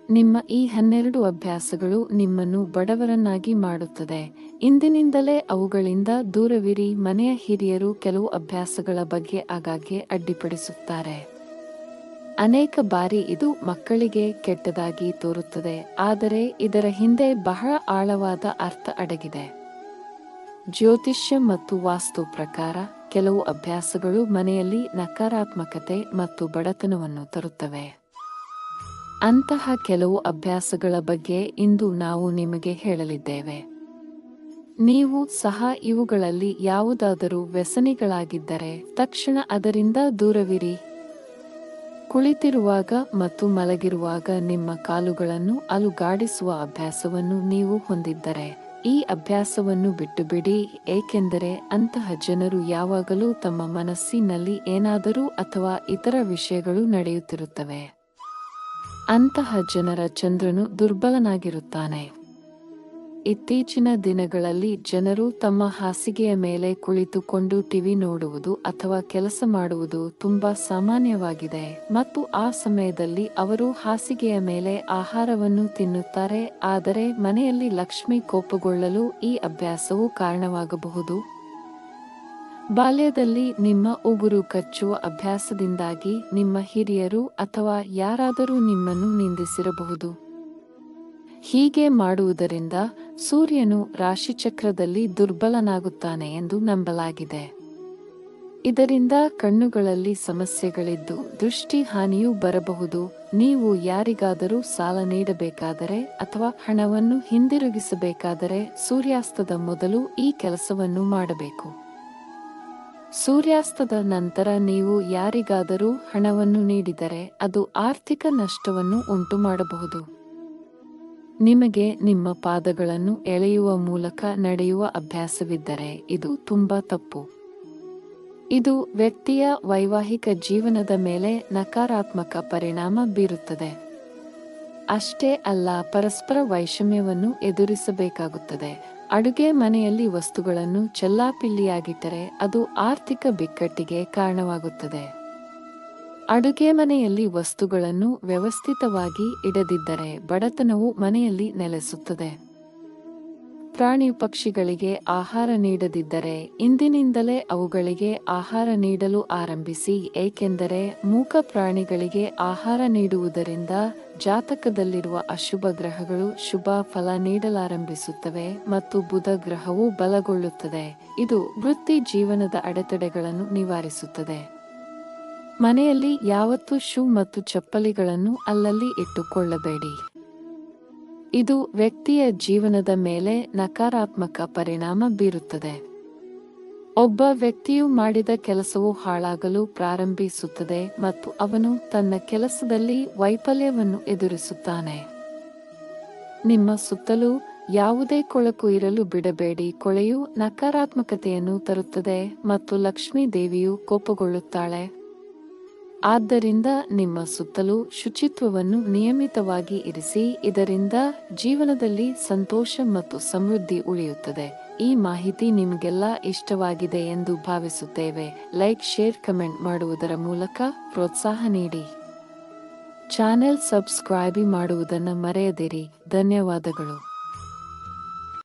ನಿಮ್ಮ ಈ 12 ಅಭ್ಯಾಸಗಳು ನಿಮ್ಮನ್ನು ಬಡವರನ್ನಾಗಿ ಮಾಡುತ್ತದೆ. ಇಂದಿನಿಂದಲೇ ಅವುಗಳಿಂದ ದೂರವಿರಿ. ಮನೆಯ ಹಿರಿಯರು ಕೆಲವು ಅಭ್ಯಾಸಗಳ ಬಗ್ಗೆ ಆಗಾಗ್ಗೆ ಅಡ್ಡಿಪಡಿಸುತ್ತಾರೆ. ಅನೇಕ ಬಾರಿ ಇದು ಮಕ್ಕಳಿಗೆ ಕೆಟ್ಟದಾಗಿ ತೋರುತ್ತದೆ, ಆದರೆ ಇದರ ಹಿಂದೆ ಬಹಳ ಆಳವಾದ ಅರ್ಥ ಅಡಗಿದೆ. ಜ್ಯೋತಿಷ್ಯ ಮತ್ತು ವಾಸ್ತು ಪ್ರಕಾರ ಕೆಲವು ಅಭ್ಯಾಸಗಳು ಮನೆಯಲ್ಲಿ ನಕಾರಾತ್ಮಕತೆ ಮತ್ತು ಬಡತನವನ್ನು ತರುತ್ತವೆ. ಅಂತಹ ಕೆಲವು ಅಭ್ಯಾಸಗಳ ಬಗ್ಗೆ ಇಂದು ನಾವು ನಿಮಗೆ ಹೇಳಲಿದ್ದೇವೆ. ನೀವು ಸಹ ಇವುಗಳಲ್ಲಿ ಯಾವುದಾದರೂ ವ್ಯಸನಿಗಳಾಗಿದ್ದರೆ ತಕ್ಷಣ ಅದರಿಂದ ದೂರವಿರಿ. ಕುಳಿತಿರುವಾಗ ಮತ್ತು ಮಲಗಿರುವಾಗ ನಿಮ್ಮ ಕಾಲುಗಳನ್ನು ಅಲುಗಾಡಿಸುವ ಅಭ್ಯಾಸವನ್ನು ನೀವು ಹೊಂದಿದ್ದರೆ ಈ ಅಭ್ಯಾಸವನ್ನು ಬಿಟ್ಟುಬಿಡಿ, ಏಕೆಂದರೆ ಅಂತಹ ಜನರು ಯಾವಾಗಲೂ ತಮ್ಮ ಮನಸ್ಸಿನಲ್ಲಿ ಏನಾದರೂ ಅಥವಾ ಇತರ ವಿಷಯಗಳು ನಡೆಯುತ್ತಿರುತ್ತವೆ. ಅಂತಹ ಜನರ ಚಂದ್ರನು ದುರ್ಬಲನಾಗಿರುತ್ತಾನೆ. ಇತ್ತೀಚಿನ ದಿನಗಳಲ್ಲಿ ಜನರು ತಮ್ಮ ಹಾಸಿಗೆಯ ಮೇಲೆ ಕುಳಿತುಕೊಂಡು ಟಿವಿ ನೋಡುವುದು ಅಥವಾ ಕೆಲಸ ಮಾಡುವುದು ತುಂಬಾ ಸಾಮಾನ್ಯವಾಗಿದೆ ಮತ್ತು ಆ ಸಮಯದಲ್ಲಿ ಅವರು ಹಾಸಿಗೆಯ ಮೇಲೆ ಆಹಾರವನ್ನು ತಿನ್ನುತ್ತಾರೆ. ಆದರೆ ಮನೆಯಲ್ಲಿ ಲಕ್ಷ್ಮಿ ಕೋಪಗೊಳ್ಳಲು ಈ ಅಭ್ಯಾಸವು ಕಾರಣವಾಗಬಹುದು. ಬಾಲ್ಯದಲ್ಲಿ ನಿಮ್ಮ ಉಗುರು ಕಚ್ಚುವ ಅಭ್ಯಾಸದಿಂದಾಗಿ ನಿಮ್ಮ ಹಿರಿಯರು ಅಥವಾ ಯಾರಾದರೂ ನಿಮ್ಮನ್ನು ನಿಂದಿಸಿರಬಹುದು. ಹೀಗೆ ಮಾಡುವುದರಿಂದ ಸೂರ್ಯನು ರಾಶಿಚಕ್ರದಲ್ಲಿ ದುರ್ಬಲನಾಗುತ್ತಾನೆ ಎಂದು ನಂಬಲಾಗಿದೆ. ಇದರಿಂದ ಕಣ್ಣುಗಳಲ್ಲಿ ಸಮಸ್ಯೆಗಳಿದ್ದು ದೃಷ್ಟಿ ಹಾನಿಯೂ ಬರಬಹುದು. ನೀವು ಯಾರಿಗಾದರೂ ಸಾಲ ನೀಡಬೇಕಾದರೆ ಅಥವಾ ಹಣವನ್ನು ಹಿಂದಿರುಗಿಸಬೇಕಾದರೆ ಸೂರ್ಯಾಸ್ತದ ಮೊದಲು ಈ ಕೆಲಸವನ್ನು ಮಾಡಬೇಕು. ಸೂರ್ಯಾಸ್ತದ ನಂತರ ನೀವು ಯಾರಿಗಾದರೂ ಹಣವನ್ನು ನೀಡಿದರೆ ಅದು ಆರ್ಥಿಕ ನಷ್ಟವನ್ನು ಉಂಟು ಮಾಡಬಹುದು. ನಿಮಗೆ ನಿಮ್ಮ ಪಾದಗಳನ್ನು ಎಳೆಯುವ ಮೂಲಕ ನಡೆಯುವ ಅಭ್ಯಾಸವಿದ್ದರೆ ಇದು ತುಂಬಾ ತಪ್ಪು. ಇದು ವ್ಯಕ್ತಿಯ ವೈವಾಹಿಕ ಜೀವನದ ಮೇಲೆ ನಕಾರಾತ್ಮಕ ಪರಿಣಾಮ ಬೀರುತ್ತದೆ. ಅಷ್ಟೇ ಅಲ್ಲ, ಪರಸ್ಪರ ವೈಷಮ್ಯವನ್ನು ಎದುರಿಸಬೇಕಾಗುತ್ತದೆ. ಅಡುಗೆ ಮನೆಯಲ್ಲಿ ವಸ್ತುಗಳನ್ನು ಚೆಲ್ಲಾಪಿಲ್ಲಿಯಾಗಿಟ್ಟರೆ ಅದು ಆರ್ಥಿಕ ಬಿಕ್ಕಟ್ಟಿಗೆ ಕಾರಣವಾಗುತ್ತದೆ. ಅಡುಗೆ ಮನೆಯಲ್ಲಿ ವಸ್ತುಗಳನ್ನು ವ್ಯವಸ್ಥಿತವಾಗಿ ಇಡದಿದ್ದರೆ ಬಡತನವು ಮನೆಯಲ್ಲಿ ನೆಲೆಸುತ್ತದೆ. ಪ್ರಾಣಿ ಪಕ್ಷಿಗಳಿಗೆ ಆಹಾರ ನೀಡದಿದ್ದರೆ ಇಂದಿನಿಂದಲೇ ಅವುಗಳಿಗೆ ಆಹಾರ ನೀಡಲು ಆರಂಭಿಸಿ, ಏಕೆಂದರೆ ಮೂಕ ಪ್ರಾಣಿಗಳಿಗೆ ಆಹಾರ ನೀಡುವುದರಿಂದ ಜಾತಕದಲ್ಲಿರುವ ಅಶುಭ ಗ್ರಹಗಳು ಶುಭ ಫಲ ನೀಡಲಾರಂಭಿಸುತ್ತವೆ ಮತ್ತು ಬುಧ ಗ್ರಹವು ಬಲಗೊಳ್ಳುತ್ತದೆ. ಇದು ವೃತ್ತಿ ಜೀವನದ ಅಡೆತಡೆಗಳನ್ನು ನಿವಾರಿಸುತ್ತದೆ. ಮನೆಯಲ್ಲಿ ಯಾವತ್ತೂ ಶೂ ಮತ್ತು ಚಪ್ಪಲಿಗಳನ್ನು ಅಲ್ಲಲ್ಲಿ ಇಟ್ಟುಕೊಳ್ಳಬೇಡಿ. ಇದು ವ್ಯಕ್ತಿಯ ಜೀವನದ ಮೇಲೆ ನಕಾರಾತ್ಮಕ ಪರಿಣಾಮ ಬೀರುತ್ತದೆ. ಒಬ್ಬ ವ್ಯಕ್ತಿಯು ಮಾಡಿದ ಕೆಲಸವು ಹಾಳಾಗಲು ಪ್ರಾರಂಭಿಸುತ್ತದೆ ಮತ್ತು ಅವನು ತನ್ನ ಕೆಲಸದಲ್ಲಿ ವೈಫಲ್ಯವನ್ನು ಎದುರಿಸುತ್ತಾನೆ. ನಿಮ್ಮ ಸುತ್ತಲೂ ಯಾವುದೇ ಕೊಳಕು ಇರಲು ಬಿಡಬೇಡಿ. ಕೊಳೆಯು ನಕಾರಾತ್ಮಕತೆಯನ್ನು ತರುತ್ತದೆ ಮತ್ತು ಲಕ್ಷ್ಮೀ ದೇವಿಯು ಕೋಪಗೊಳ್ಳುತ್ತಾಳೆ. ಆದ್ದರಿಂದ ನಿಮ್ಮ ಸುತ್ತಲೂ ಶುಚಿತ್ವವನ್ನು ನಿಯಮಿತವಾಗಿ ಇರಿಸಿ. ಇದರಿಂದ ಜೀವನದಲ್ಲಿ ಸಂತೋಷ ಮತ್ತು ಸಮೃದ್ಧಿ ಉಳಿಯುತ್ತದೆ. ಈ ಮಾಹಿತಿ ನಿಮಗೆಲ್ಲ ಇಷ್ಟವಾಗಿದೆ ಎಂದು ಭಾವಿಸುತ್ತೇವೆ. ಲೈಕ್, ಶೇರ್, ಕಮೆಂಟ್ ಮಾಡುವುದರ ಮೂಲಕ ಪ್ರೋತ್ಸಾಹ ನೀಡಿ. ಚಾನೆಲ್ ಸಬ್ಸ್ಕ್ರೈಬ್ ಮಾಡುವುದನ್ನು ಮರೆಯದಿರಿ. ಧನ್ಯವಾದಗಳು.